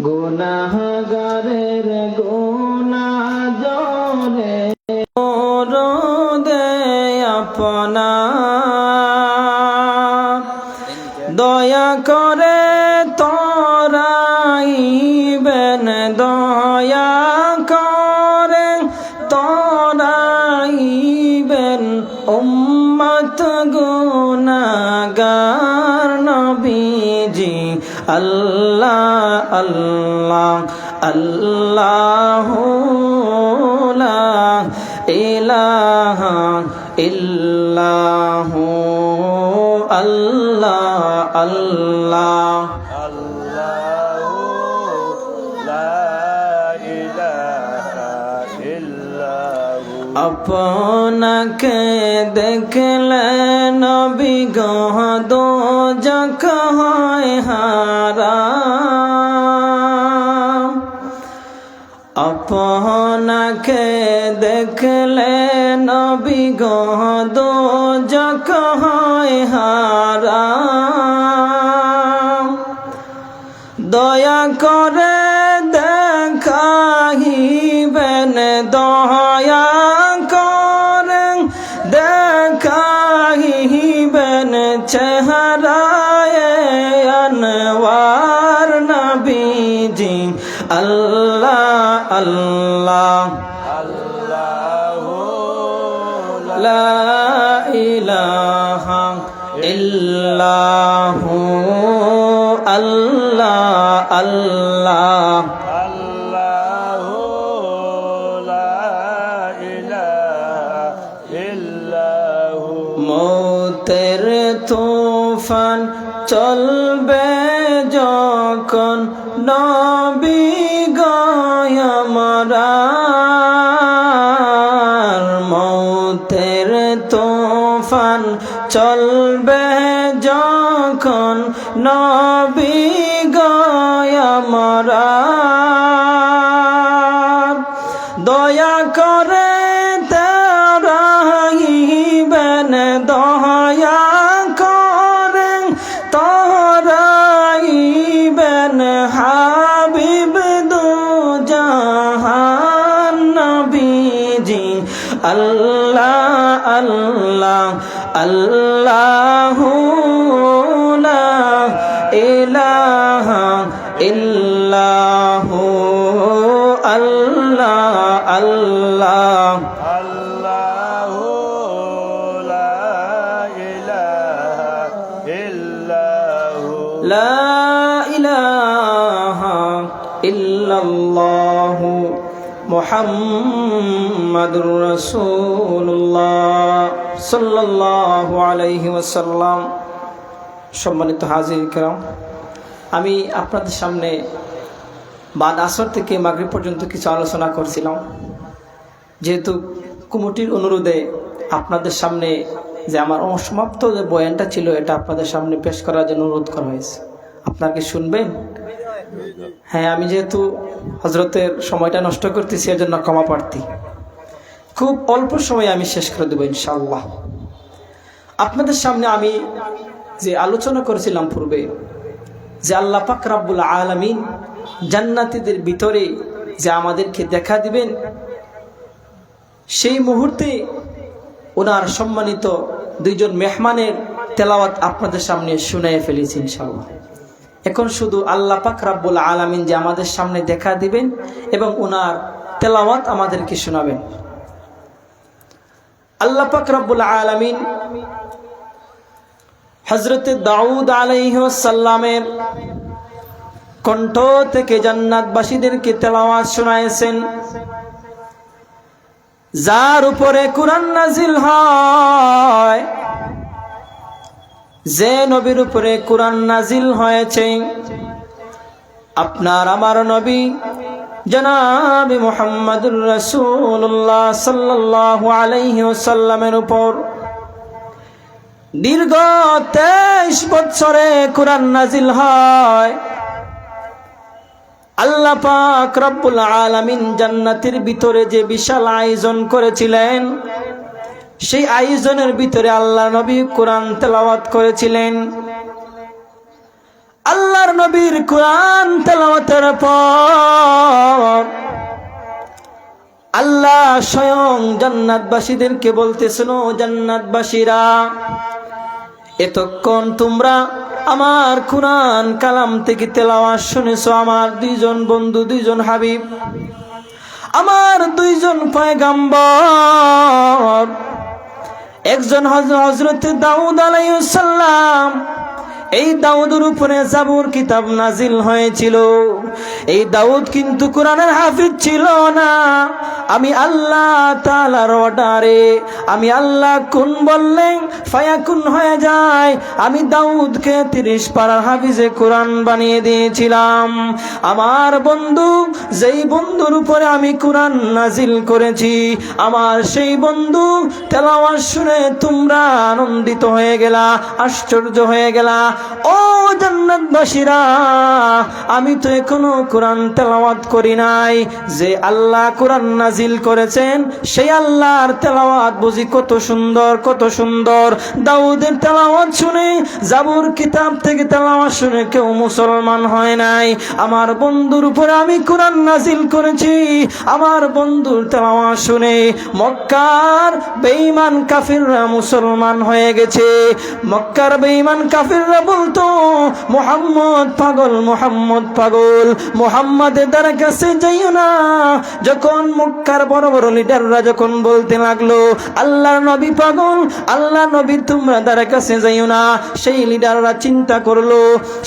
গুনাহগারের গুনাহ জরে দে আপনা দয়া করে তরাইবেন দয়া করে তরাইবেন উম্মত গুনাহগার নবীজি আল্লাহ আল্লাহ আল্লাহু লা ইলাহা ইল্লাহু আল্লাহ আল্লাহ আপনাকে দেখলে নবী গো দোজখ হয় হারাম আপনাকে দেখলে নবী গো দোজখ হয় হারাম দয়া করে দেখাইবেন দয়া করে দেখাইবেন চেহারায় আনওয়ার নবীজি আল্লাহ আল্লাহ লা ইলাহা ইল্লাহু আল্লাহ আল্লাহ মৌতের তুফান চলবে যখন নবী গয়মরার মৌতের তুফান চলবে যখন নবী গয়মরার দয়া করে তরাইবেন দয়া করে তরাইবেন হাবিব দু জাহান নবীজি আল্লাহ আল্লাহ আল্লাহু লা ইলাহা ইল্লাহু আল্লাহ আল্লাহ লা ইলাহা ইল্লাল্লাহু মুহাম্মাদুর রাসূলুল্লাহ সাল্লাল্লাহু আলাইহি ওয়াসাল্লাম। সম্মানিত হাজির কিরাম, আমি আপনাদের সামনে বাদ আসর থেকে মাগরিব পর্যন্ত কিছু আলোচনা করছিলাম। যেহেতু কমিটির অনুরোধে আপনাদের সামনে যে আমার অসমাপ্ত যে বয়ানটা ছিল এটা আপনাদের সামনে পেশ করার জন্য অনুরোধ করা হয়েছে। আপনারা কি শুনবেন? হ্যাঁ, আমি যেহেতু হজরতের সময়টা নষ্ট করতেছি এর জন্য ক্ষমা প্রার্থী। খুব অল্প সময়ে আমি শেষ করে দেবো ইনশাআল্লাহ। আপনাদের সামনে আমি যে আলোচনা করেছিলাম পূর্বে যে আল্লাহ পাক রব্বুল আলামিন জান্নাতীদের ভিতরে যে আমাদেরকে দেখা দিবেন, সেই মুহূর্তে ওনার সম্মানিত দুইজন মেহমানের তেলাওয়াত আপনাদের সামনে শুনিয়ে ফেলেছি ইনশাআল্লাহ। এখন শুধু আল্লাহ পাক রব্বুল আলামিন যে আমাদের সামনে দেখা দিবেন এবং ওনার তেলাওয়াত আমাদেরকে শোনাবেন। আল্লাহ পাক রব্বুল আলামিন হযরত দাউদ আলাইহিস সালামের কণ্ঠ থেকে জান্নাতবাসীদেরকে তেলাওয়াত শোনায়েছেন। যার উপরে কুরআন নাজিল হয়, যে নবীর উপরে কুরআন নাজিল হয়েছে, আপনার আমার নবী জনাব মুহাম্মদুর রাসূলুল্লাহ সাল্লাল্লাহু আলাইহি ওয়াসাল্লামের উপর দীর্ঘ 23 বছরে কুরআন নাজিল হয়। আল্লাহ পাক রব্বুল আলামিন জান্নাতের ভিতরে যে বিশাল আয়োজন করেছিলেন, সেই আয়োজনের ভিতরে আল্লাহ নবী কোরআন তেলাওয়াত করেছিলেন। আল্লাহর নবীর কোরআন তেলাওয়াতের পর আল্লাহ স্বয়ং জান্নাতবাসীদেরকে বলতেছেন, ও জান্নাতবাসীরা, এতক্ষণ তোমরা আমার কোরআন কালাম থেকে তেলাওয়াত শুনেছো। আমার দুইজন বন্ধু, দুইজন হাবিব, আমার দুইজন পয়গম্বর, একজন হযরত দাউদ আলাইহিস সালাম। এই দাউদের উপরে জাবুর কিতাব নাজিল হয়েছিল। এই দাউদ কিন্তু কোরআনের হাফিজ ছিল না। আমি আল্লাহ তাআলার অর্ডারে, আমি আল্লাহ কোন বললেন ফায়াকুন হয়ে যায়। আমি দাউদকে 30 পারার হাফিজে কোরআন বানিয়ে দিয়েছিলাম। আমার বন্ধু, যেই বন্ধুর উপরে আমি কোরআন নাজিল করেছি, আমার সেই বন্ধু তেলাওয়াত শুনে তোমরা আনন্দিত হয়ে গেলা, আশ্চর্য হয়ে গেলা। ও জান্নাতবাসীরা, আমি তো এখনো কোরআন তেলাওয়াত করি নাই। যে আল্লাহ কোরআন নাজিল করেছেন সেই আল্লাহর তেলাওয়াত বুঝি কত সুন্দর, কত সুন্দর। দাউদের তেলাওয়াত শুনে, জাবুর কিতাব থেকে তেলাওয়াত শুনে কেউ মুসলমান হয় নাই। আমার বন্ধুর উপরে আমি কোরআন নাজিল করেছি। আমার বন্ধুর তেলাওয়াত শুনে মক্কার বেঈমান কাফিররা মুসলমান হয়ে গেছে। মক্কার বেঈমান কাফিররা বলতো, মুহাম্মদ পাগল, মুহাম্মদ পাগল, মুহাম্মাদের দ্বারা কাছে যাইও না। যখন মক্কার বড় বড় লিডাররা যখন বলতে লাগলো আল্লাহর নবী পাগল, আল্লাহ নবী তোমরা দ্বারা কাছে যাইও না, সেই লিডাররা চিন্তা করলো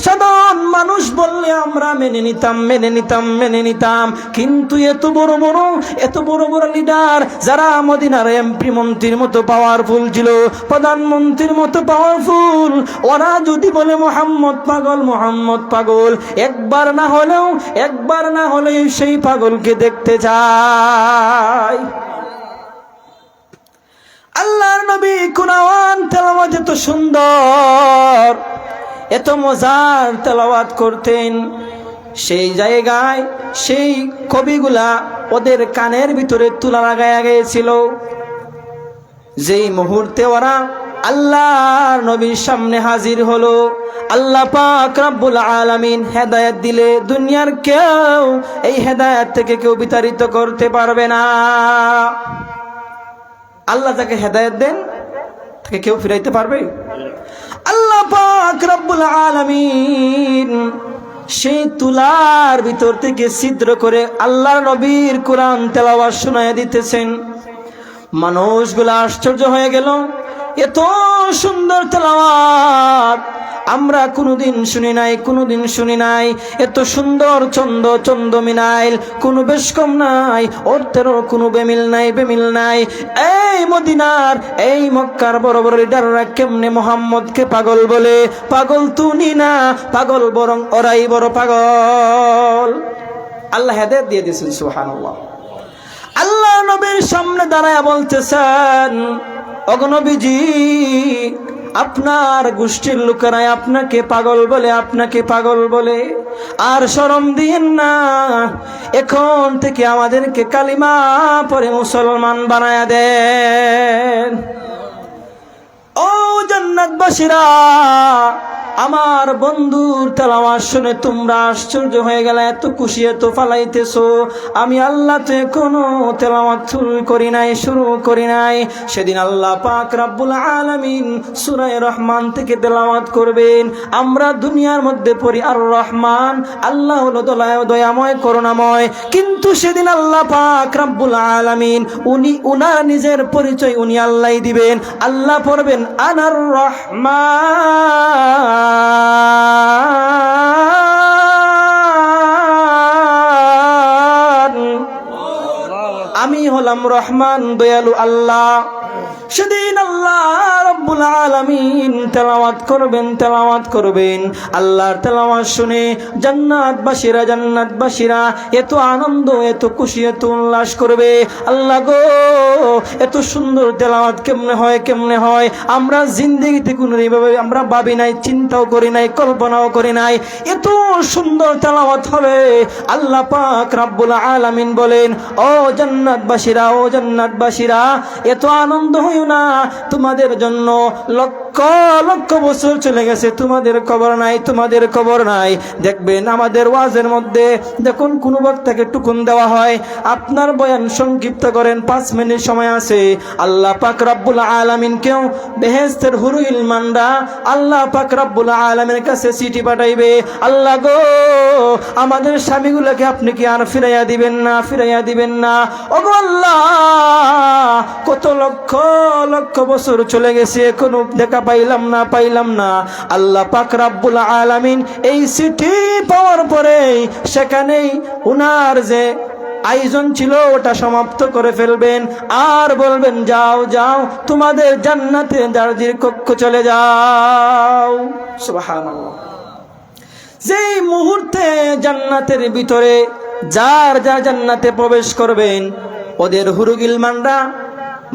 সাধারণ মানুষ বললে আমরা মেনে নিতাম, মেনে নিতাম, মেনে নিতাম। কিন্তু এত বড় বড়, এত বড় বড় লিডার, যারা মদিনার এমপি মন্ত্রীর মতো পাওয়ারফুল ছিল, প্রধানমন্ত্রীর মতো পাওয়ারফুল, ওরা যদি বলে মুহাম্মদ পাগল, মুহাম্মদ পাগল, একবার না হলেও, একবার না হলেও সেই পাগলকে দেখতে চাই। আল্লাহর নবী কোরআন তেলাওয়াত এত সুন্দর, এত মজার তেলাওয়াত করতেন। সেই জায়গায় সেই কবিগুলা ওদের কানের ভিতরে তুলা লাগায়া গিয়েছিল। যেই মুহূর্তে ওরা আল্লাহর নবীর সামনে হাজির হলো, আল্লাহ পাক রব্বুল আলামিন হেদায়েত দিলে দুনিয়ার কেউ এই হেদায়েত থেকে কেউ বিতাড়িত করতে পারবে না। আল্লাহ যাকে হেদায়েত দেন তাকে কেউ ফিরাইতে পারবে? আল্লাহ পাক রব্বুল আলামিন সেই তুলার ভিতর থেকে ছিদ্র করে আল্লাহর নবীর কোরআন তেলাওয়াত শোনায় দিতেছেন। মানুষগুলো আশ্চর্য হয়ে গেল, এত সুন্দর তেলাওয়াত আমরা কোনোদিন শুনি নাই, কোনোদিন শুনি নাই। এত সুন্দর ছন্দ, ছন্দ মিনাইল, কোনো বেশ কম নাই, অর্থেরও কোনো বেমিল নাই, বেমিল নাই। এই মদিনার, এই মক্কার বড় বড় লিডাররা কেমনে মুহাম্মদকে পাগল বলে? পাগল তুমি না, পাগল বরং ওরাই বড় পাগল। আল্লাহ হেদায়েত দিয়ে দিয়েছেন, সুবহানাল্লাহ। আল্লাহ নবীর সামনে দাঁড়ায় বলতেছেন, ওগো নবীজি, আপনার গোষ্ঠীর লোকেরাই আপনাকে পাগল বলে, আপনাকে পাগল বলে। আর শরম দিয়েন না, এখন থেকে আমাদেরকে কালিমা পড়ে মুসলমান বানায়া দেন। ও জান্নাতবাসীরা, আমার বন্ধুর তেলাওয়াত শুনে তোমরা আশ্চর্য হয়ে গেলে, এত খুশি, এত ফালাইতেছো। আমি আল্লাহ তো এখনো তেলাওয়াত শুরু করি নাই, শুরু করি নাই। সেদিন আল্লাহ পাক রব্বুল আলামিন সূরা রহমান থেকে তেলাওয়াত করবেন। আমরা দুনিয়ার মধ্যে পড়ি আর রহমান, আল্লাহ হলো দয়াময়, করুণাময়। কিন্তু সেদিন আল্লাহ পাক রব্বুল আলামিন উনি উনার নিজের পরিচয় উনি আল্লাহই দিবেন। আল্লাহ পড়বেন আনার রহমান, আমি হলাম রহমান, দয়ালু আল্লাহ। সেদিন আল্লাহ রব্বুল আলামিন তেলাওয়াত করবেন, তেলাওয়াত করবেন। আল্লাহর তেলাওয়াত শুনে জান্নাতবাসীরা, জান্নাতবাসীরা এত আনন্দ, এত খুশি, এত উল্লাস করবে। আল্লাহ গো, এত সুন্দর তেলাওয়াত কেমনে হয়, কেমনে হয়? আমরা জিন্দেগিতে কোনো এইভাবে আমরা ভাবি নাই, চিন্তাও করি নাই, কল্পনাও করি নাই এত সুন্দর তেলাওয়াত হবে। আল্লাহ পাক রব্বুল আলামিন বলেন, ও জান্নাতবাসীরা, ও জান্নাতবাসীরা, এত আনন্দ হইও না, তোমাদের জন্য লক্ষ লক্ষ লক্ষ বছর চলে গেছে, তোমাদের কবর নাই, তোমাদের কবর নাই। দেখবেন আমাদের ওয়াজের মধ্যে যখন কোনো বক্তাকে টুকুন দেওয়া হয়, আপনার বয়ান সংক্ষিপ্ত করেন, 5 মিনিট সময় আছে, আল্লাহ পাক রব্বুল আলামিনকেও বেহেশতের হুরুল মান্ডা আল্লাহ পাক রব্বুল আলামিনের কাছে চিঠি পাঠাইবে, আল্লাহ গো আমাদের স্বামীগুলোকে আপনি কি আর ফিরাইয়া দিবেন না, ফিরাইয়া দিবেন না? ওগো আল্লাহ, কত লক্ষ লক্ষ বছর চলে গেছে, এখনো দেখা পাইলাম না। আল্লাহ পাক রব্বুল আলামিন এই চিঠি পাওয়ার পরে সেখানেই উনার যে আয়োজন ছিল ওটা সমাপ্ত করে ফেলবেন, আর বলবেন যাও যাও তোমাদের জান্নাতে দারজির কক্ষ চলে যাও। সুবহানাল্লাহ। যেই মুহূর্তে জান্নাতের ভিতরে যার জান্নাতে প্রবেশ করবেন, ওদের হুরুগিলমানরা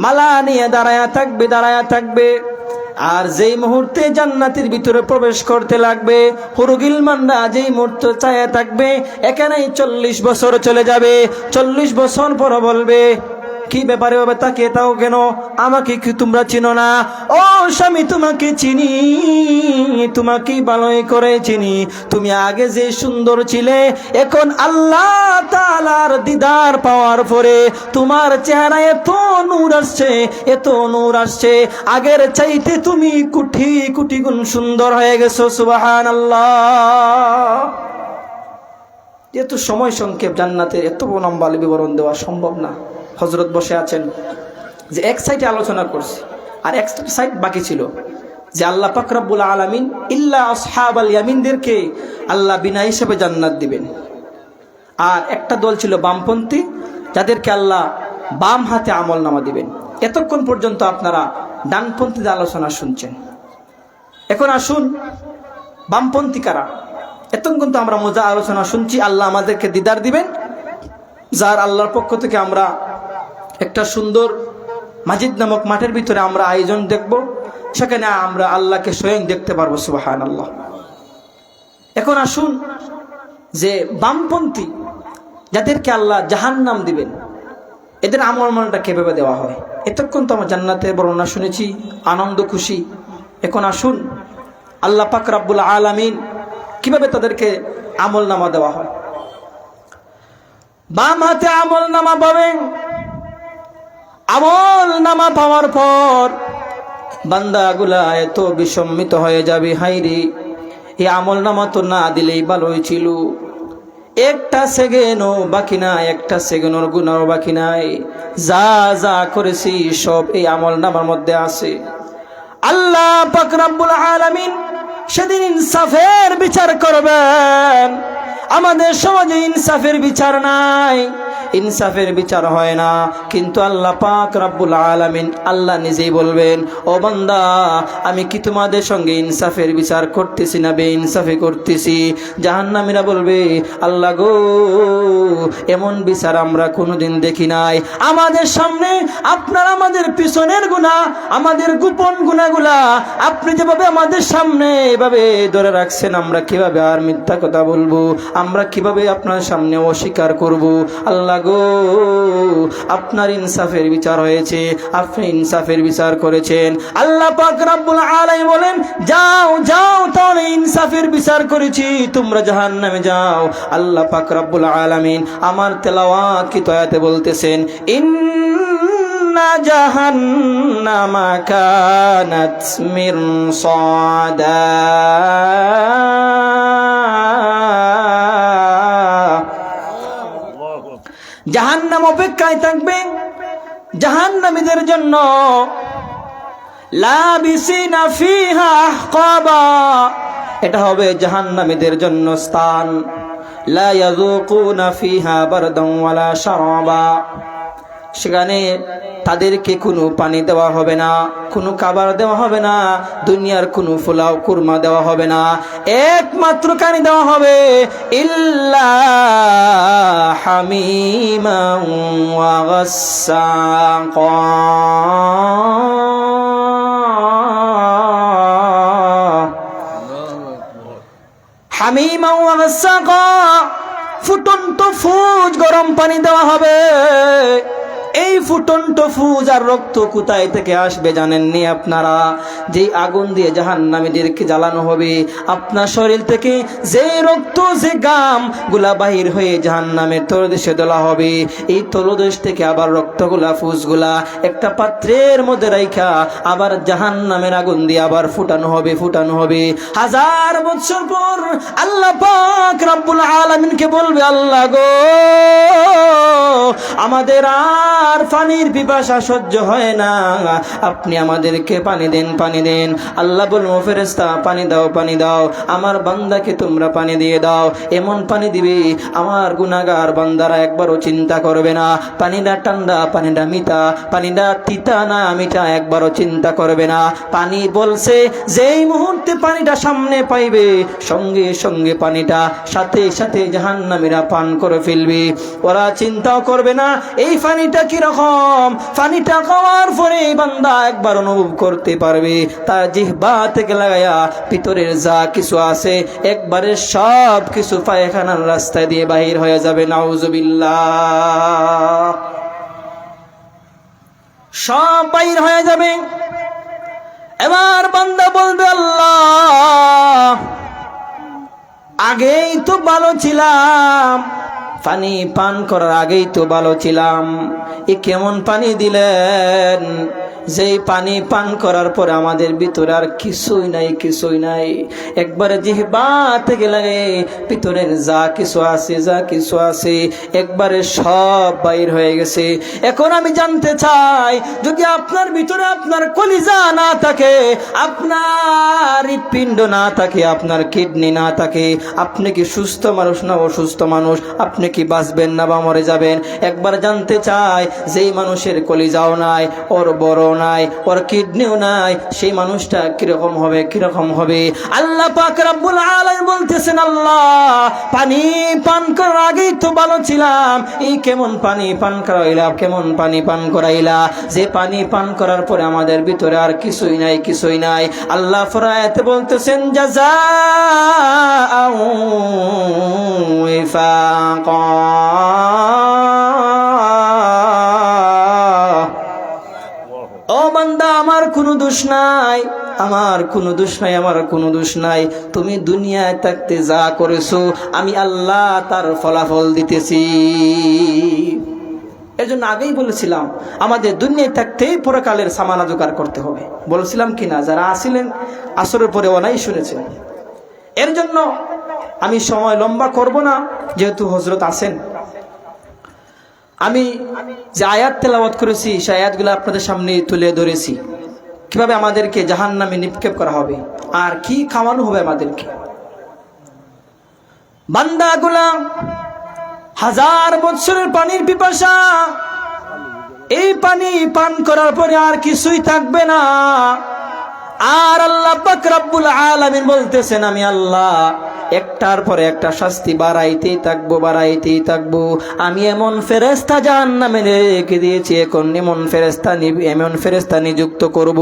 মালা নিয়ে দাঁড়ায়া থাকবে। আর যেই মুহূর্তে জান্নাতের ভিতরে প্রবেশ করতে লাগবে, হুরুগিলমানরা যেই মুহূর্তে চায়া থাকবে, এখানেই 40 বছর চলে যাবে। 40 বছর পর বলবে, কি ব্যাপারে হবে তাকে তাও কেন, আমাকে কি তোমরা চিনো না? ও স্বামী, তোমাকে চিনি, তোমাকে ভালোই করে চিনি। তুমি আগে যে সুন্দর ছিলে, এখন আল্লাহ তাআলার দিদার পাওয়ার পরে তোমার চেহারায় এত নূর আসছে, আগের চাইতে তুমি কোটি কোটি গুণ সুন্দর হয়ে গেছো। সুবহানাল্লাহ। যেহেতু সময় সংক্ষেপ, জান্নাতের এত লম্বা বিবরণ দেওয়া সম্ভব না। হযরত বসে আছেন, যে এক সাইডে আলোচনা করছে আর এক সাইড বাকি ছিল, যে আল্লাহ পাক রব্বুল আলামিন ইল্লা আসহাবাল ইয়ামিনদেরকে আল্লাহ বিনা হিসাবে জান্নাত দিবেন। আর একটা দল ছিল বামপন্থী, যাদেরকে আল্লাহ বাম হাতে আমলনামা দিবেন। এতক্ষণ পর্যন্ত আপনারা ডানপন্থীদের আলোচনা শুনছেন। এখন আসুন বামপন্থী কারা। এতক্ষণ তো আমরা মজা আলোচনা শুনছি, আল্লাহ আমাদেরকে দিদার দিবেন, যার আল্লাহর পক্ষ থেকে আমরা একটা সুন্দর মাজিদ নামক মাঠের ভিতরে আমরা আয়োজন দেখব, সেখানে আমরা আল্লাহকে স্বয়ং দেখতে পারবো। সুবহানাল্লাহ। এখন আসুন যে বামপন্থী, যাদেরকে আল্লাহ জাহান্নাম দিবেন, এদের আমলটা কিভাবে দেওয়া হয়। এতক্ষণ তো আমরা জান্নাতের বর্ণনা শুনেছি, আনন্দ খুশি। এখন আসুন আল্লাহ পাক রব্বুল আলামিন কিভাবে তাদেরকে আমলনামা দেওয়া হয়। বাম হাতে আমলনামা পাবেন। আমলনামা পাওয়ার পর বান্দাগুলা এত বিস্মিত হয়ে যাবে, হায়রে এই আমলনামা তো না দিলেই ভালোই ছিল, একটা সেকেন্ডও বাকি নাই, একটা সেকেন্ডের গুনাহও বাকি নাই, যা যা করেছি সব এই আমলনামার মধ্যে আছে। আল্লাহ পাক রব্বুল আলামিন সেদিন ইনসাফের বিচার করবেন। আমাদের সমাজে ইনসাফের বিচার নাই, ইনসাফের বিচার হয় না, কিন্তু আল্লাহ পাক রব্বুল আলামিন আল্লাহ নিজেই বলবেন, ও বান্দা আমি কি তোমাদের সঙ্গে ইনসাফের বিচার করতেছি না বেইনসাফি করতেছি? জাহান্নামীরা বলবে, আল্লাহ গো এমন বিচার আমরা কোনোদিন দেখি নাই। আমাদের সামনে আপনার আমাদের পিছনের গুনাহ, আমাদের গোপন গুনাহগুলা আপনি যেভাবে আমাদের সামনে এভাবে ধরে রাখছেন, আমরা কিভাবে আর মিথ্যা কথা বলবো, আমরা কিভাবে আপনার সামনে অস্বীকার করব? আল্লাহ গো আপনার ইনসাফের বিচার হয়েছে, আপনি ইনসাফের বিচার করেছেন। আল্লাহ পাক রব্বুল আলামিন বলেন, যাও যাও তাহলে ইনসাফের বিচার করেছি, তোমরা জাহান্নামে যাও। আল্লাহ পাক রব্বুল আলামিন আমার তেলাওয়াত কি আয়াতে বলতেছেন, ইন্না জাহান্নামা কানাত মিরসাদা। জাহান্নাম অপেক্ষায় থাকবে জাহান্নামীদের জন্য, লাবিসিনা ফিহা আহকাবা, এটা হবে জাহান্নামীদের জন্য স্থান, লা ইয়াযুকুনা ফিহা বারদান ওয়ালা শারাবা, সেখানে তাদেরকে কোনো পানি দেওয়া হবে না, কোনো খাবার দেওয়া হবে না, দুনিয়ার কোনো পোলাও কুরমা দেওয়া হবে না, একমাত্র পানি দেওয়া হবে ইল্লা হামিমান ওয়া গাসসাকা। হামিমান ওয়া গাসসাকা, ফুটন্ত ফুজ গরম পানি দেওয়া হবে। এই ফুটন্ত ফুজ আর রক্ত কোথায় থেকে আসবে জানেননি আপনারা? যেই আগুন দিয়ে জাহান্নামীদেরকে জ্বালানো হবে, আপনার শরীর থেকে যে রক্ত যে গাম গুলা বাহির হয়ে জাহান্নামের তলদেশে তোলা হবে, এই তলদেশ থেকে আবার রক্তগুলা ফুজগুলা একটা পাত্রের মধ্যে রাইখা আবার জাহান্নামের আগুন দিয়ে আবার ফুটানো হবে। হাজার বছর পর আল্লাহ পাক রব্বুল আলামিনকে বলবে, আল্লাহ গো, আমাদের আর পানির পিপাসা সহ্য হয় না, আপনি আমাদেরকে পানি দেন। আল্লাহ বলবো, ফেরেশতা পানি দাও, আমার বান্দাকে তোমরা পানি দিয়ে দাও। এমন পানি দিবে আমার গুনাহগার বান্দারা একবারও চিন্তা করবে না পানিটা ঠান্ডা, পানিটা মিঠা, পানিটা তিতা না মিঠা, একবারও চিন্তা করবে না। পানি বলছে যেই মুহূর্তে পানিটা সামনে পাইবে সঙ্গে সঙ্গে পানিটা সাথে সাথে জাহান্নামীরা পান করে ফেলবে। ওরা চিন্তাও করবে না এই পানিটা কিরকম। পানিটা খাওয়ার পরে বান্দা একবার অনুভব করতে পারবে তার জিহ্বা থেকে লাগায়া ভিতরের যা কিছু আছে একবারে সব কিছু পায়খানার রাস্তা দিয়ে বাহির হয়ে যাবে। নাউজুবিল্লাহ, সব বাহির হয়ে যাবে। এবার বান্দা বলবে, আল্লাহ আগেই তো ভালো ছিলাম, পানি পান করার আগেই তো ভালো ছিলাম, এ কেমন পানি দিলেন? যেই পানি পান করার পরে আমাদের ভিতরে আর কিছুই নাই, একবারে জিহ্বা থেকে লাগে ভিতরের যা কিছু আছে একবারে সব বাইর হয়ে গেছে। এখন আমি জানতে চাই, যদি আপনার ভিতরে আপনার কলিজা না থাকে, আপনার হৃৎপিণ্ড না থাকে, আপনার কিডনি না থাকে, আপনি কি সুস্থ মানুষ না অসুস্থ মানুষ? আপনি কি বাঁচবেন না বা মরে যাবেন? একবার জানতে চাই, যেই মানুষের কলিজাও নাই, ওর বড় নাই, ওর কিডনিও নাই, সেই মানুষটা কিরকম হবে? আল্লাহ পাক রব্বুল আলামিন বলতেছেন, আল্লাহ পানি পান করার আগেই তো ভালো ছিলাম, এই কেমন পানি পান করাইলা, যে পানি পান করার পরে আমাদের ভিতরে আর কিছুই নাই। আল্লাহ ফরায়াতে বলতেছেন, জাযাআউ ওয়াফাকা, ও বান্দা আমার কোনো দোষ নাই, তুমি দুনিয়ায় থাকতে যা করেছো আমি আল্লাহ তার ফলাফল দিতেছি। এর জন্য আগেই বলেছিলাম আমাদের দুনিয়ায় থাকতেই পরকালের সামানা জোগাড় করতে হবে। বলেছিলাম কিনা? যারা আসিলেন আসরের পরে অনাই শুনেছেন। এর জন্য আমি সময় লম্বা করব না, যেহেতু হযরত আছেন। আমি যে আয়াত তেলাওয়াত করেছি সেই আয়াতগুলো আপনাদের সামনে তুলে ধরেছি, কিভাবে আমাদেরকে জাহান্নামে নিক্ষেপ করা হবে আর কি খাওয়ানো হবে আমাদেরকে। বান্দাগুলা হাজার বছরের পানির পিপাসা, এই পানি পান করার পরে আর কিছুই থাকবে না। আর আল্লাহ পাক রব্বুল আলামিন বলতেছেন, আমি আল্লাহ একটার পরে একটা শাস্তি বাড়াইতেই থাকবো। আমি এমন ফেরেশতা জাহান্নামে রেখে দিয়েছি, এখন এমন ফেরেশতা নিযুক্ত করব,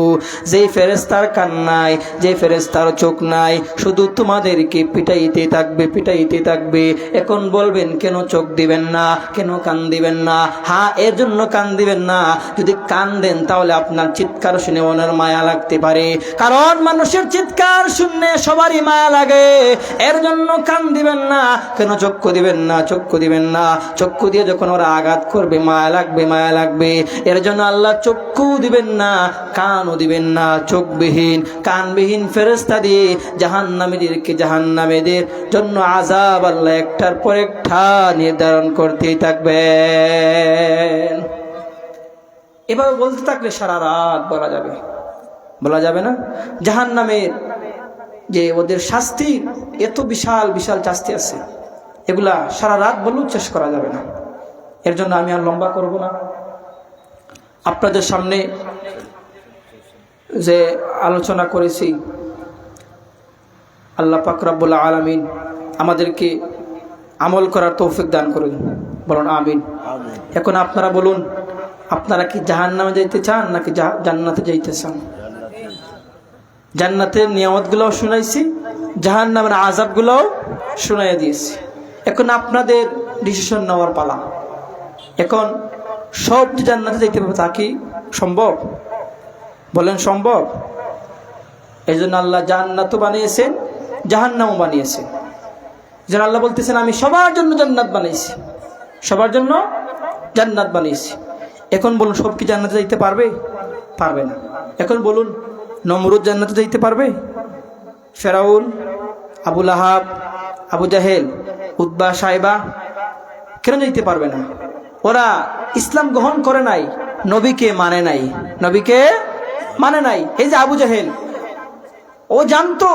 যেই ফেরেশতার কান নাই, যে ফেরেশতার চোখ নাই, শুধু তোমাদেরকে পিটাইতে থাকবে। এখন বলবেন, কেন চোখ দিবেন না, কেন কান দিবেন না? হ্যাঁ, এর জন্য কান দিবেন না, যদি কান দেন তাহলে আপনার চিৎকার শুনে ওনার মায়া লাগতে পারে, কারণ মানুষের চিৎকার শুনলে সবারই মায়া লাগে। এর জন্য কান দিবেন না। কেন চক্ষু দিবেন না? চক্ষু দিয়ে যখন ওরা আঘাত করবে মায়া লাগবে। এর জন্য আল্লাহ চক্ষু দিবেন না, কানও দিবেন না। চোখবিহীন কানবিহীন ফেরেশতা দিয়ে জাহান্নামীদের জন্য আযাব আল্লাহ একটার পর একটা নির্ধারণ করতেই থাকবেন। এভাবে বলতে থাকলে সারা রাত বলা যাবে না। জাহান্নামের যে ওদের শাস্তি, এত বিশাল শাস্তি আছে, এগুলা সারা রাত বললেও শেষ করা যাবে না। এর জন্য আমি আর লম্বা করব না। আপনাদের সামনে যে আলোচনা করেছি, আল্লাহ পাক রব্বুল আলামিন আমাদেরকে আমল করার তৌফিক দান করুন। বলুন আমিন। এখন আপনারা বলুন, আপনারা কি জাহান্নামে যাইতে চান নাকি জান্নাতে যাইতে চান? জান্নাতের নিয়ামতগুলোও শুনাইছি, জাহান্নামের আযাবগুলোও শুনাইয়া দিয়েছি। এখন আপনাদের ডিসিশন নেওয়ার পালা। এখন সব যে জান্নাতে যেতে পারবে তা কি সম্ভব? বলেন সম্ভব? এই জন্য আল্লাহ জান্নাতও বানিয়েছেন, জাহান্নামও বানিয়েছেন। যেন আল্লাহ বলতেছেন আমি সবার জন্য জান্নাত বানিয়েছি, সবার জন্য জান্নাত বানিয়েছি। এখন বলুন সব কি জান্নাতে যাইতে পারবে? পারবে না। এখন বলুন নমরুদ জান্নাতে যাইতে পারবে? ফেরাউন, আবু লাহাব, আবু জাহেল, উতবা, সাইবা কেন যাইতে পারবে না? ওরা ইসলাম গ্রহণ করে নাই, নবীকে মানে নাই, নবীকে মানে নাই। এই যে আবু জাহেল, ও জানতো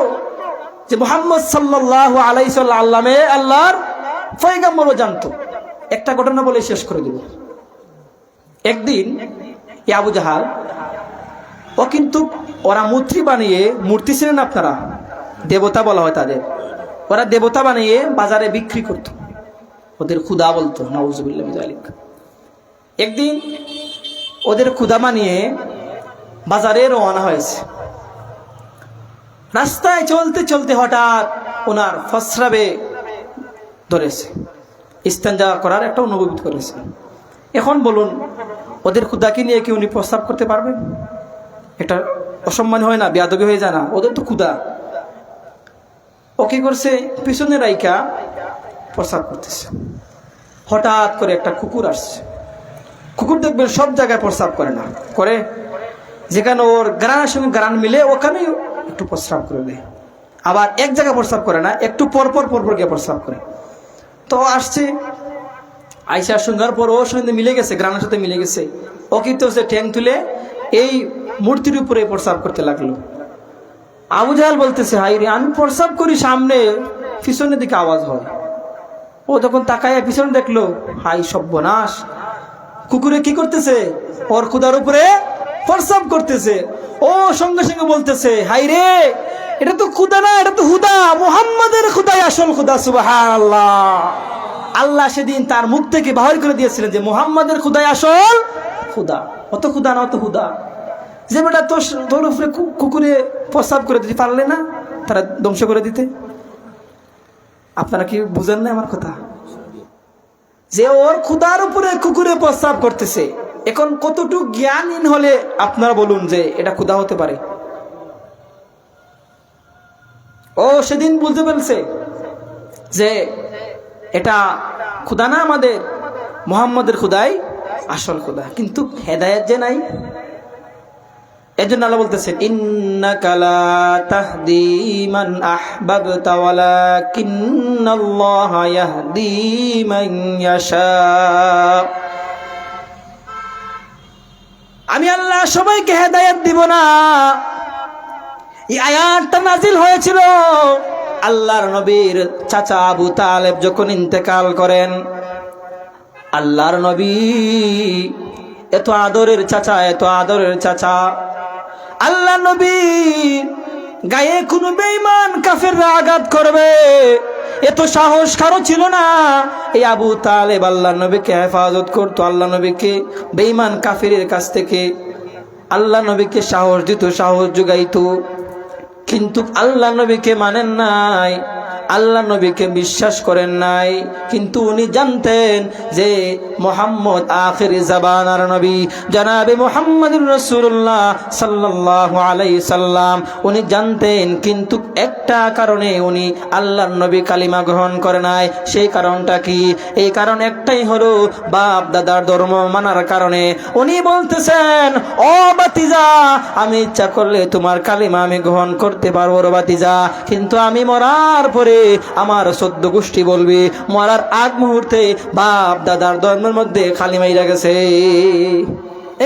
যে মুহাম্মদ সাল্লাল্লাহু আলাইহি ওয়াসাল্লাম আল্লাহর পয়গম্বর, ও জানতো। একটা ঘটনা বলে শেষ করে দেব। একদিন এই আবু জাহাল, ও কিন্তু ওরা মূর্তি বানিয়ে, মূর্তি ছিলেন আপনারা, দেবতা বলা হয় তাদের, ওরা দেবতা বানিয়ে বাজারে বিক্রি করত, ওদের খুদা বলতো। নাউজুবিল্লাহ মিন যালিক। একদিন ওদের খুদা বানিয়ে বাজারে রওনা হয়েছে। রাস্তায় চলতে চলতে হঠাৎ ওনার প্রস্রাবে ধরেছে, ইস্তেঞ্জা করার একটা অনুভূতি করেছে। এখন বলুন ওদের খুদাকে নিয়ে কি উনি প্রস্রাব করতে পারবেন? এটা অসম্মান হয় না? বেয়াদবি হয়ে যায় না? ওদের তো খুদা। ও কি করছে? পিছনে রাইকা প্রস্রাব করতেছে। হঠাৎ করে একটা কুকুর আসছে। কুকুর দেখবেন সব জায়গায় প্রস্রাব করে না, করে যেখানে ওর গ্রানের সঙ্গে গ্রান মিলে ওখানেই একটু প্রস্রাব করে দেয়। আবার এক জায়গায় প্রস্রাব করে না, একটু পরপর পরপর গিয়ে প্রস্রাব করে। তো আসছে, আইসার সঙ্গার পর ওর সঙ্গে মিলে গেছে, গ্রানের সাথে মিলে গেছে। ও কিন্তু হচ্ছে ঠ্যাং তুলে এই মূর্তির উপরে প্রস্রাব করতে লাগলো। আবু জাহেল বলতেছে হাই রে, আমি প্রস্রাব করি সামনে, পিছনের দিকে আওয়াজ হয়। ও যখন তাকায় পিছনে দেখলো, হাই সর্বনাশ, কুকুরে কি করতেছে? ওর খুদার উপরে প্রস্রাব করতেছে। ও সঙ্গে সঙ্গে বলতেছে হাই রে, এটা তো খুদা না, এটা তো হুদা, মুহাম্মাদের খুদাই আসল খুদা। সুবহানাল্লাহ। আল্লাহ সেদিন তার মুখ থেকে বাহির করে দিয়েছিলেন যে মুহাম্মাদের খুদাই আসল খুদা, অত খুদা না, অত হুদা। যে বেটা তোর উপরে কুকুরে প্রস্রাব করে দিতে পারলে না, তারা ধ্বংস করে দিতে। আপনারা কি বুঝেন না আমার কথা? যে ওর খুদার উপরে কুকুরে প্রস্রাব করতেছে। এখন কতটুকু জ্ঞানহীন হলে আপনারা বলুন যে এটা খুদা হতে পারে? ও সেদিন বুঝতে পেরেছে যে এটা খুদা না, আমাদের মুহাম্মাদের খুদাই আসল খুদা। কিন্তু হেদায়েত যে নাই। এজন্য আল্লাহ বলতেছেন ইন্নাকা লা তাহদি মান আহবাবতা ওয়ালাকিন্নাল্লাহা ইয়াহদি মান ইয়াশা। আমি আল্লাহ সবাইকে হেদায়েত দিব না। এই আয়াতটা নাজিল হয়েছিল আল্লাহর নবীর চাচা আবু তালেব যখন ইন্তেকাল করেন। আল্লাহর নবী এত আদরের চাচা, এত আদরের চাচা, আল্লাহ নবী গায়ে কোনো বেঈমান কাফেররা আঘাত করবে এত সাহস কারো ছিল না। এই আবু তালেব আল্লাহ নবীকে হেফাজত করতো, আল্লাহ নবীকে বেঈমান কাফেরের কাছ থেকে আল্লাহ নবীকে সাহস দিত, সাহস যোগাইতো। কিন্তু আল্লাহ নবীকে মানেন নাই, আল্লাহ নবীকে বিশ্বাস করেন নাই। কিন্তু উনি জানতেন যে মুহাম্মদ আখির জামানার নবী জনাবে মুহাম্মদুর রাসূলুল্লাহ সাল্লাল্লাহু আলাইহি সাল্লাম উনি জানতেন। কিন্তু একটা কারণে উনি আল্লাহর নবী কালিমা গ্রহণ করে নাই। সেই কারণটা কি? এই কারণ একটাই হলো বাপ দাদার ধর্ম মানার কারণে। উনি বলতেছেন ও বাতিজা, আমি ইচ্ছা করলে তোমার কালিমা আমি গ্রহণ করতে পারবো রে বাতিজা, কিন্তু আমি মরার পরে আমার 14 গোষ্ঠী বলবি মরার আগ মুহূর্তে বাপ দাদার ধর্মের মধ্যে কালিমা ইরা গেছে,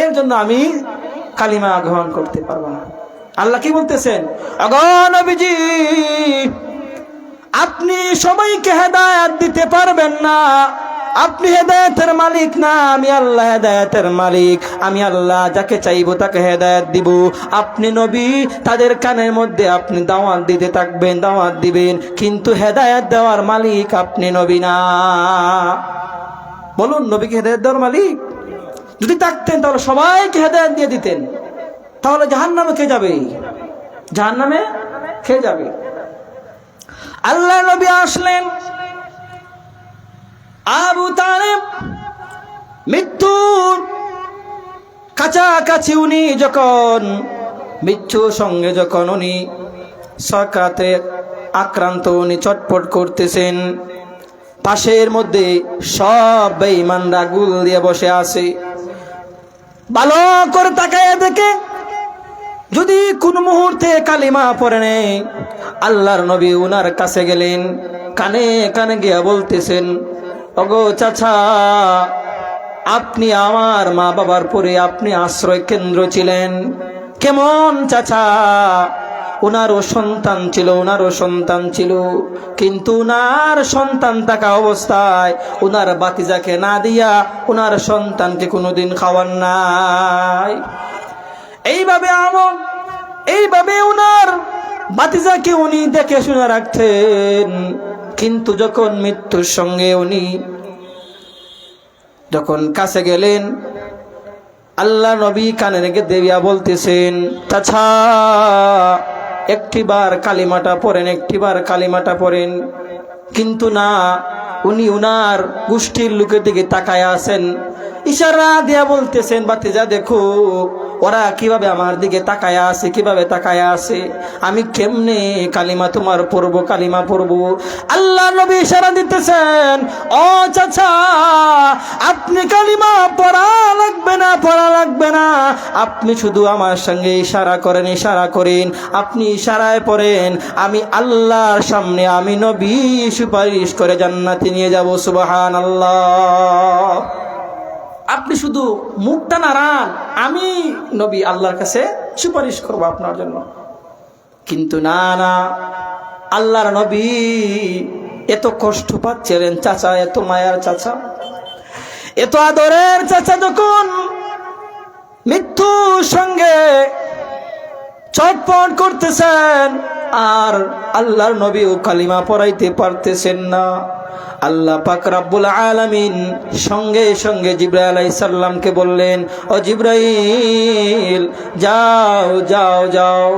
এর জন্য আমি কালিমা গ্রহণ করতে পারবো না। আল্লাহ কি বলতেছেন? ওগো নবীজি, আপনি সবাইকে হেদায়েত দিতে পারবেন না। আপনি হেদায়েতের মালিক না, আমি আল্লাহ হেদায়েতের মালিক। আমি আল্লাহ যাকে চাইবো তাকে হেদায়েত দিব। আপনি নবী, তাদের কানের মধ্যে আপনি দাওয়াত দিতে থাকবেন, দাওয়াত দিবেন, কিন্তু হেদায়েত দেওয়ার মালিক আপনি নবী না। বলুন, নবীকে হেদায়েত দেওয়ার মালিক যদি থাকতেন তাহলে সবাইকে হেদায়েত দিয়ে দিতেন, তাহলে জাহান্নামে কে যাবে? জাহান্নামে কে যাবে? আল্লাহ নবী আসলেন, আবু তালেব মৃত্যুর কাছাকাছি উনি যখন মৃত্যুর সঙ্গে যখন উনি সাকরাতে আক্রান্ত, উনি চটপট করতেছেন, পাশের মধ্যে সব বেঈমানরা গুল দিয়ে বসে আছে। ভালো করে তাকায় দেখে যদি কোন মুহূর্তে কালিমা পড়ে নেই, আল্লাহর নবী উনার কাছে গেলেন, কানে কানে গিয়া বলতেছেন, ওগো চাচা, আপনি আমার মা বাবার পরে আপনি আশ্রয় কেন্দ্র ছিলেন। কেমন চাচা? উনারও সন্তান ছিল, কিন্তু উনার সন্তান থাকা অবস্থায় উনার বাতিজাকে না দিয়া উনার সন্তানকে কোনোদিন খাওয়ান নাই। এইভাবে উনার বাতিজাকে উনি দেখে শুনে রাখতেন। কিন্তু যখন মৃত্যুর সঙ্গে উনি যখন কাছে গেলেন, আল্লাহ নবী কানে রেখে দেবিয়া বলতেছেন, চাচা একটিবার কালিমাটা পড়েন। কিন্তু না, উনি উনার গোষ্ঠীর লোকের দিকে তাকায় আছেন, ইশারা দিয়া বলতেছেন, বাতিজা দেখো ওরা কিভাবে আমার দিকে কিভাবে তাকায় আছে, আমি কেমনে কালিমা পড়বো। আল্লাহ নবী ইশারা দিতেছেন, ও চাচা, আপনি কালিমা পড়া লাগবে না, আপনি শুধু আমার সঙ্গে ইশারা করেন, আপনি ইশারায় পড়েন, আমি আল্লাহর সামনে আমি নবী সুপারিশ করে জান্নাতে নিয়ে যাব। সুবহানাল্লাহ। আপনি শুধু মুখটা নাড়ান, আমি নবী আল্লাহর কাছে সুপারিশ করব আপনার জন্য। কিন্তু না, আল্লাহর নবী এত কষ্ট পাচ্ছিলেন চাচা, এত মায়ার চাচা, এত আদরের চাচা যখন মৃত্যুর সঙ্গে চটপট করতেছেন, আর আল্লাহর নবীও কালিমা পড়াইতে পারতেছেন না। আল্লাহ পাক রব্বুল আলামিন সঙ্গে সঙ্গে জিবরাইল আলাইহিস সালামকে বললেন, ও জিবরাইল, যাও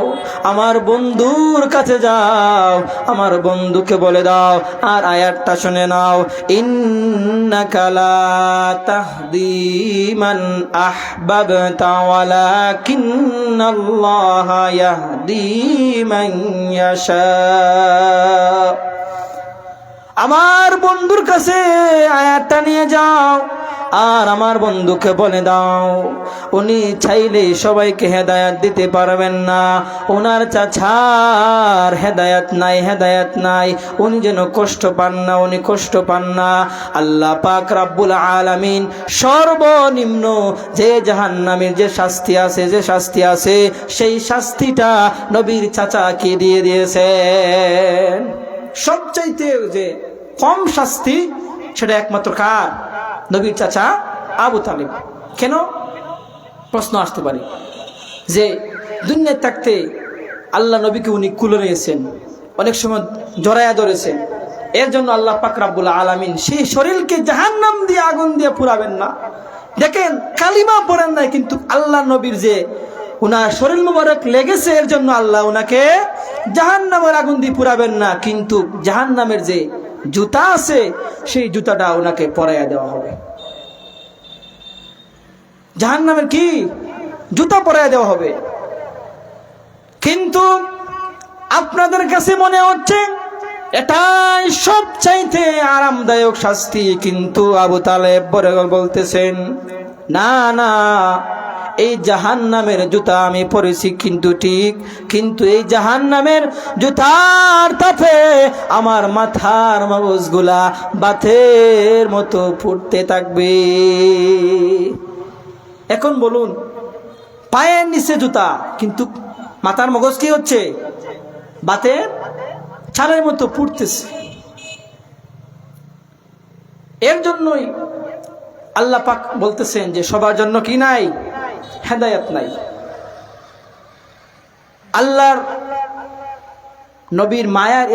আমার বন্ধুর কাছে যাও, আমার বন্ধুকে বলে দাও, আর আয়াতটা শুনে নাও, ইন্নাকা লা তাহদি মান আহবাবতা ওয়ালাকিন্নাল্লাহা ইয়াহদি মান ইয়াশা। আমার বন্ধুর কাছে আয়াতটা নিয়ে যাও, আর আমার বন্ধুকে বলে দাও, উনি চাইলে সবাইকে হেদায়েত দিতে পারবেন না, ওনার চাচার হেদায়েত নাই, উনি যেন কষ্ট পান না। আল্লাহ পাক রব্বুল আলামিন সর্বনিম্ন যে জাহান্নামের যে শাস্তি আছে সেই শাস্তিটা নবীর চাচাকে দিয়ে দিয়েছেন। সবচাইতে যে কম শাস্তি সেটা একমাত্র কার? নবীর চাচা আবু তালেব। কেন? প্রশ্ন আসতে পারে যে দুনিয়ায় থাকতে আল্লাহ নবীকে উনি কুলে নিয়েছেন, অনেক সময় জড়ায়া ধরেছেন, এর জন্য আল্লাহ পাক রব্বুল আলামিন সেই শরীরকে জাহান্নাম দিয়ে আগুন দিয়ে পুরাবেন না। দেখেন, কালিমা পড়েন নাই, কিন্তু আল্লাহ নবীর যে উনার শরীর মুবারক লেগেছে, এর জন্য আল্লাহ উনাকে জাহান্নামের আগুন দিয়ে পুরাবেন না, কিন্তু জাহান্নামের যে জুতা আছে সেই জুতাটা উনাকে পরাইয়া দেওয়া হবে। জাহান্নামের কি জুতা পরাইয়া দেওয়া হবে। কিন্তু আপনাদের কাছে মনে হচ্ছে এটাই সবচাইতে আরামদায়ক শাস্তি, কিন্তু আবু তালেব বলতেছেন, না, এই জাহান্নামের জুতা আমি পরেছি কিন্তু ঠিক, কিন্তু এই জাহান্নামের জুতার তাপে আমার মাথার মগজগুলা বাতের মতো ফুটতে থাকবে। এখন বলুন, পায়ের নিচে জুতা, কিন্তু মাথার মগজ কি হচ্ছে? বাতের ছালের মতো ফুটতেছে। এর জন্যই আল্লাহ পাক বলতেছেন যে সবার জন্য কি নাই? হেদায়েত নাই। আল্লাহর নবীর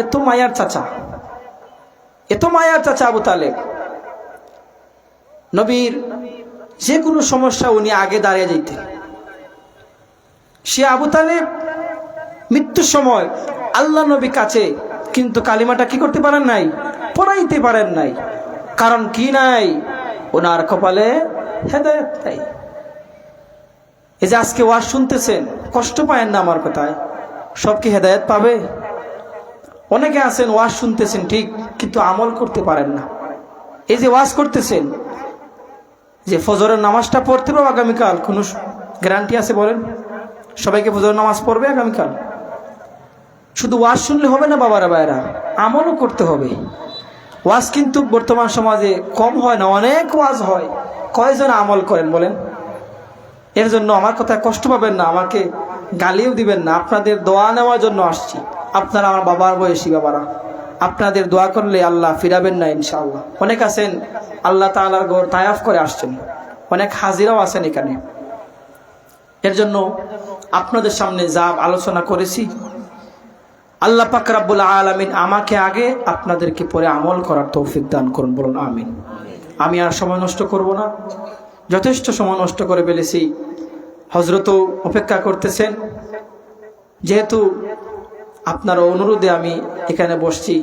এত মায়ার চাচা আবু তালেব, নবীর যে কোনো সমস্যা উনি আগে দাঁড়িয়ে যেতেন। সে আবু তালেব মৃত্যুর সময় আল্লাহ নবী কাছে, কিন্তু কালিমাটা কি করতে পারেন নাই? পড়াইতে পারেন নাই। কারণ কি নাই? ওনার কপালে হেদায়েত নাই। এই যে আজকে ওয়াজ শুনতেছেন, কষ্ট পায়েন না আমার কথায়, সব কি হেদায়েত পাবে? অনেকে আছেন ওয়াজ শুনতেছেন ঠিক, কিন্তু আমল করতে পারেন না। এই যে ওয়াজ করতেছেন, যে ফজরের নামাজটা পড়তে পারবো আগামীকাল, কোনো গ্যারান্টি আছে বলেন? সবাইকে ফজরের নামাজ পড়বে আগামীকাল? শুধু ওয়াজ শুনলে হবে না বাবারা ভাইরা, আমলও করতে হবে। ওয়াজ কিন্তু বর্তমান সমাজে কম হয় না, অনেক ওয়াজ হয়, কয়জন আমল করেন বলেন? এর জন্য আমার কথায় কষ্ট পাবেন না, আমাকে গালিও দিবেন না। আপনাদের দোয়া নেওয়ার জন্য আসছি। আপনারা আমার বাবার বয়সী বাবারা, আপনাদের দোয়া করলে আল্লাহ ফিরাবেন না ইনশাআল্লাহ। অনেক আছেন আল্লাহ তাআলার ঘর তায়াফ করে আসছেন, অনেক হাজিরাও আছেন এখানে। এর জন্য আপনাদের সামনে যা আলোচনা করেছি, আল্লাহ পাক রব্বুল আলামিন আমাকে আগে আপনাদেরকে পরে আমল করার তৌফিক দান করুন, বলুন আমিন। আমি আর সময় নষ্ট করব না, যথেষ্ট সময় নষ্ট করে ফেলেছি। হযরতও অপেক্ষা করতেছেন, যেহেতু আপনার অনুরোধে আমি এখানে বসছি,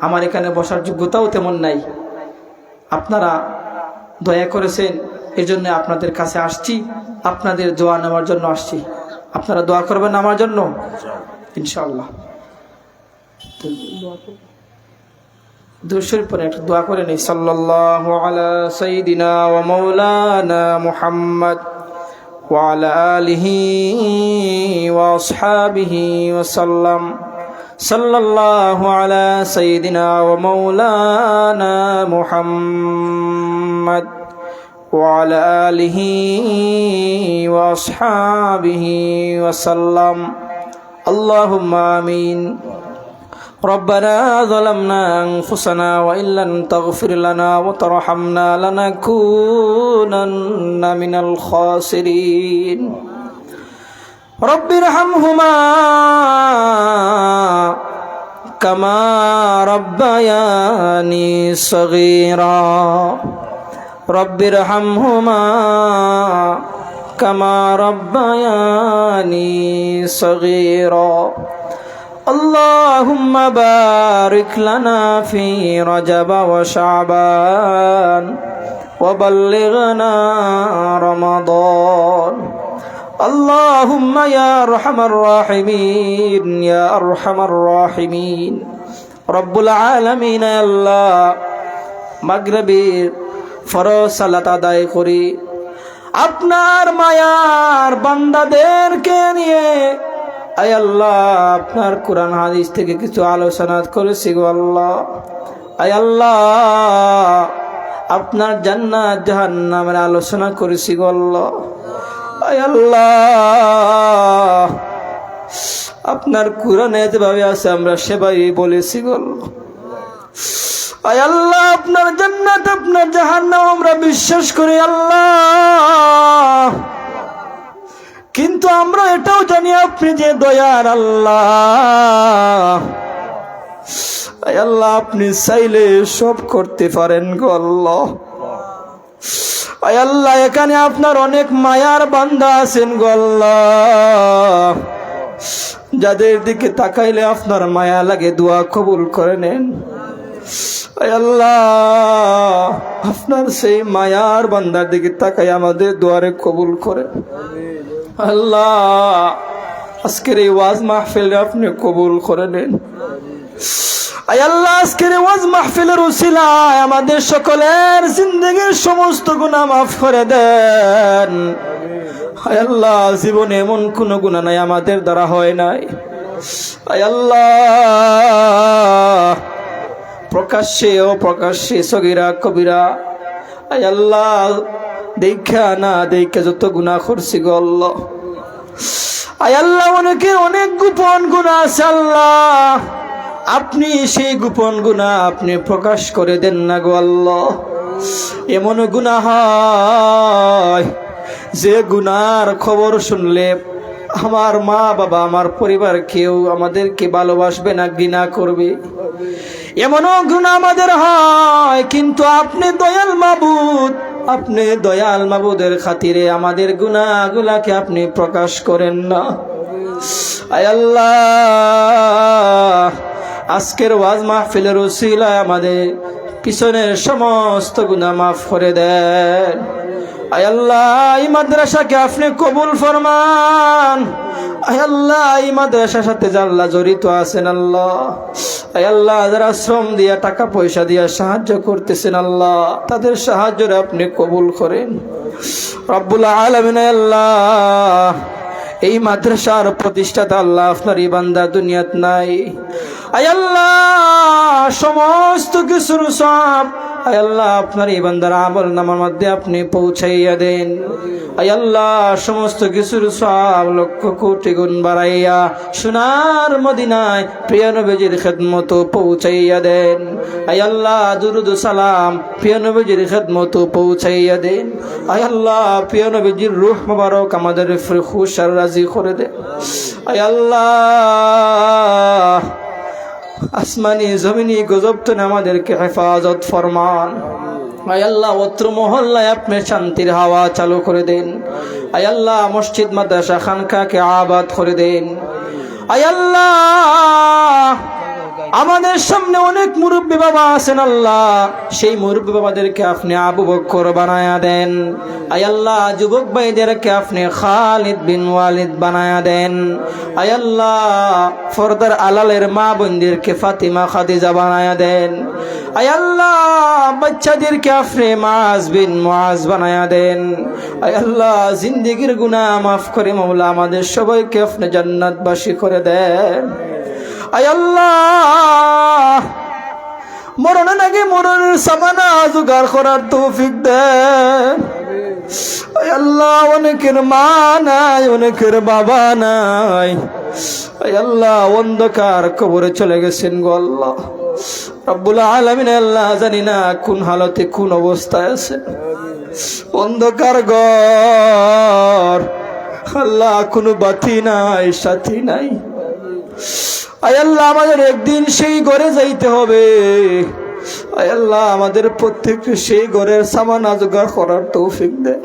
আমার এখানে বসার যোগ্যতাও তেমন নাই, আপনারা দয়া করেছেন, এজন্য আপনাদের কাছে আসছি, আপনাদের দোয়া নেওয়ার জন্য আসছি। আপনারা দোয়া করবেন আমার জন্য ইনশাআল্লাহ। দুরূদ পরে একটা দোয়া করে নেই, সাল্লাল্লাহু আলা সাইয়্যিদিনা ওয়া মাওলানা মুহাম্মদ ওয়া আলা আলিহি ওয়া আসহাবিহি ওয়া সাল্লাম। সাল্লাল্লাহু আলা সাইয়্যিদিনা ওয়া মাওলানা মুহাম্মদ ওয়া আলা আলিহি ওয়া আসহাবিহি ওয়া সাল্লাম। আল্লাহুম্মা আমিন। ربنا ظلمنا أنفسنا وإن لم تغفر لنا وترحمنا لنكونن من الخاسرين رب ارحمهما كما ربياني صغيرا رب ارحمهما كما ربياني صغيرا اللهم بارك لنا في رجب وشعبان وبلغنا رمضان اللهم يا أرحم الراحمين يا أرحم الراحمين رب العالمين আল্লাহ মাগরিবের ফরজ সালাত আদায় করি আপনার মায়ার বান্দাদেরকে নিয়ে। আয় আল্লাহ, আপনার কোরআন হাদিস থেকে কিছু আলোচনা করেছি গো আল্লাহ। আয় আল্লাহ, আপনার জান্নাত জাহান্নামের আলোচনা করেছি গো আল্লাহ। আয় আল্লাহ, আপনার কোরআনে যেভাবে আছে আমরা সেভাবে বলেছি গো আল্লাহ। আয় আল্লাহ, আপনার জান্নাত আপনার জাহান্নাম আমরা বিশ্বাস করি আল্লাহ, কিন্তু আমরা এটাও জানি আপনি যে দয়ার আল্লাহ। আল্লাহ, আপনি চাইলে সব করতে পারেন গো আল্লাহ। আল্লাহ, এখানে আপনার অনেক মায়ার বান্দা আছেন গো আল্লাহ, যাদের দিকে তাকাইলে আপনার মায়া লাগে, দোয়া কবুল করে নেন। আল্লাহ, আপনার সেই মায়ার বান্দার দিকে তাকাই আমাদের দোয়ারে কবুল করে। আল্লাহ, আজকের এই ওয়াজ মাহফিল আপনি কবুল করে নেন। আয় আল্লাহ, আজকের এই ওয়াজ মাহফিলের উসিলায় আমাদের সকলের জিন্দেগীর সমস্ত গুনাহ মাফ করে দেন। আয় আল্লাহ, জীবনে এমন কোনো গুনাহ নাই আমাদের দ্বারা হয় নাই। আয় আল্লাহ, প্রকাশ্যে ও প্রকাশ্যে সগীরা কবিরা, আয় আল্লাহ, দেখা না দেখা যত গুনাহ করছি গো আল্লাহ। আয় আল্লাহ, অনেকের অনেক গোপন গুনাহ আছে আল্লাহ, আপনি সেই গোপন গুনাহ আপনি প্রকাশ করে দেন না গো আল্লাহ। এমন গুনাহ হয় যে গুনার খবর শুনলে আমার মা বাবা আমার পরিবার কেউ আমাদেরকে ভালোবাসবে না, ঘৃণা করবে। এমনও গুনাহ আমাদের হয়, কিন্তু আপনি দয়াল মাবুদ, আপনি দয়াল মাবুদের খাতিরে আমাদের গুনাহগুলাকে আপনি প্রকাশ করেন না। আয় আল্লাহ, আজকের ওয়াজ মাহফিলের উসিলায় আমাদের পিছনের সমস্ত গুনাহ মাফ করে দেন। আয় আল্লাহ এই মাদ্রাসাকে আপনি কবুল ফরমান। আয় আল্লাহ এই মাদ্রাসার সাথে যারা জড়িত আছেন আল্লাহ, আয় আল্লাহ যারা শ্রম দিয়া টাকা পয়সা দিয়া সাহায্য করতেছেন আল্লাহ, তাদের সাহায্যে আপনি কবুল করেন রব্বুল আলামিন। আয় আল্লাহ এই মাদ্রাসার প্রতিষ্ঠাতা আল্লাহ আপনার এই বান্দা দুনিয়াত নাই। আয় আল্লাহ সমস্ত কিছুর সব আয় আল্লাহ আপনার এই বান্দার আমল নামার মধ্যে আপনি পৌঁছাইয়া দেন। আয় আল্লাহ সমস্ত কিছুর সব লক্ষ কোটি গুণ বাড়াইয়া সোনার মদিনায় প্রিয় নবীজির খেদমত পৌঁছাইয়া দেন। আয় আল্লাহ দুরুদ সালাম প্রিয় নবীজির খেদমত পৌঁছাইয়া দেন। আয় আল্লাহ প্রিয় নবীজির রূহ মুবারক আমাদের খুশ আর রাজি করে দেন। আয় আল্লাহ আসমানি জমিনি গজব থেকে আমাদেরকে হেফাজত ফরমান। আয় আল্লাহ অত্র মহল্লায় আপনি শান্তির হাওয়া চালু করে দেন। আয় আল্লাহ মসজিদ মাদ্রাসা খানকাকে আবাদ করে দেন। আয় আল্লাহ আমাদের সামনে অনেক মুরব্বী বাবা আছেন আল্লাহ, সেই মুরব্বী বাবাদেরকে আপনি আবু বকর বানায়া দেন। আয় আল্লাহ যুবক ভাইদেরকে আপনি খালিদ বিন ওয়ালিদ বানায়া দেন। আয় আল্লাহ ফরদার আলালের মা বোনদেরকে ফাতিমা খাদিজা বানায়া দেন। আয় আল্লাহ বাচ্চাদেরকে আপনি মাআজ বিন মুআজ বানায়া দেন। আয় আল্লাহ জিন্দেগির গুনাহ মাফ করে মাওলা আমাদের সবাইকে আপনি জান্নাতবাসী করে দেন। আয় আল্লাহ মরণের আগে মরণের সামানা জোগাড় করার তৌফিক দেন। আয় আল্লাহ অনেকের মা নাই, অনেকের বাবা নাই। আয় আল্লাহ অন্ধকার কবরে চলে গেছেন গো আল্লাহ রব্বুল আলামিন। আল্লাহ জানি না কোন হালতে কোন অবস্থায় আছে, অন্ধকার ঘর আল্লাহ, কোনো বাতি নাই সাথী নাই। আয় আল্লাহ আমাদের একদিন সেই ঘরে যাইতে হবে। আয় আল্লাহ আমাদের প্রত্যেককে সেই ঘরের সামানা জোগাড় করার তৌফিক দেন।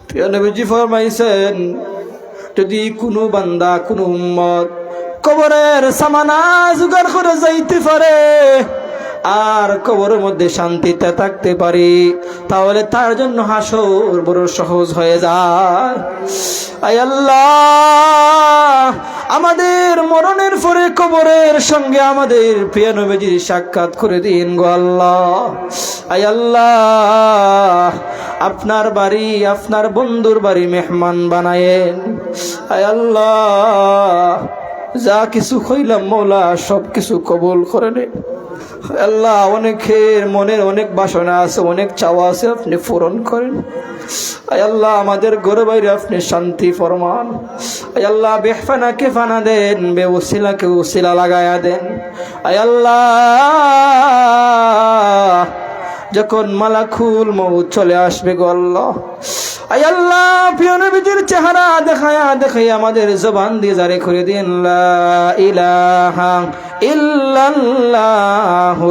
প্রিয় নবীজি ফরমাইছেন যদি কোনো বান্দা কোনো উম্মত কবরের সামানা জোগাড় করে যাইতে পারে আর কবরের মধ্যে শান্তিতে থাকতে পারি, তাহলে তার জন্য হাসর বড় সহজ হয়ে যায়। আয় আল্লাহ আমাদের মরণের পরে কবরের সঙ্গে আমাদের প্রিয় নবীজির সাক্ষাৎ করে দিন গো আল্লাহ। আয় আল্লাহ আপনার বাড়ি আপনার বন্ধুর বাড়ি মেহমান বানায়েন। আয় আল্লাহ যা কিছু কইলাম মৌলা সব কিছু কবুল করে নে। আল্লাহ অনেকের মনের অনেক বাসনা আছে, অনেক চাওয়া আছে, আপনি পূরণ করেন। আয় আল্লাহ আমাদের ঘরে বাইরে আপনি শান্তি ফরমান। আয় আল্লাহ বেহফানাকে ফানা দেন, বেউসিলাকে উসিলা লাগায়া দেন। আয় আল্লাহ যখন মালাকুল মউত চলে আসবে গো আল্লাহ, আয় আল্লাহ প্রিয় নবীজির চেহারা দেখায়া দেখাইয়া আমাদের জবান দিয়ে জারি করে দিন লা ইলাহা ইল্লাল্লাহু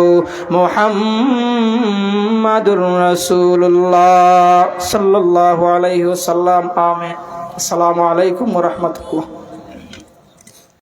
মুহাম্মাদুর রাসূলুল্লাহ সাল্লাল্লাহু আলাইহি ওয়াসাল্লাম। আমিন। আসসালামু আলাইকুম ওয়া রাহমাতুল্লাহ।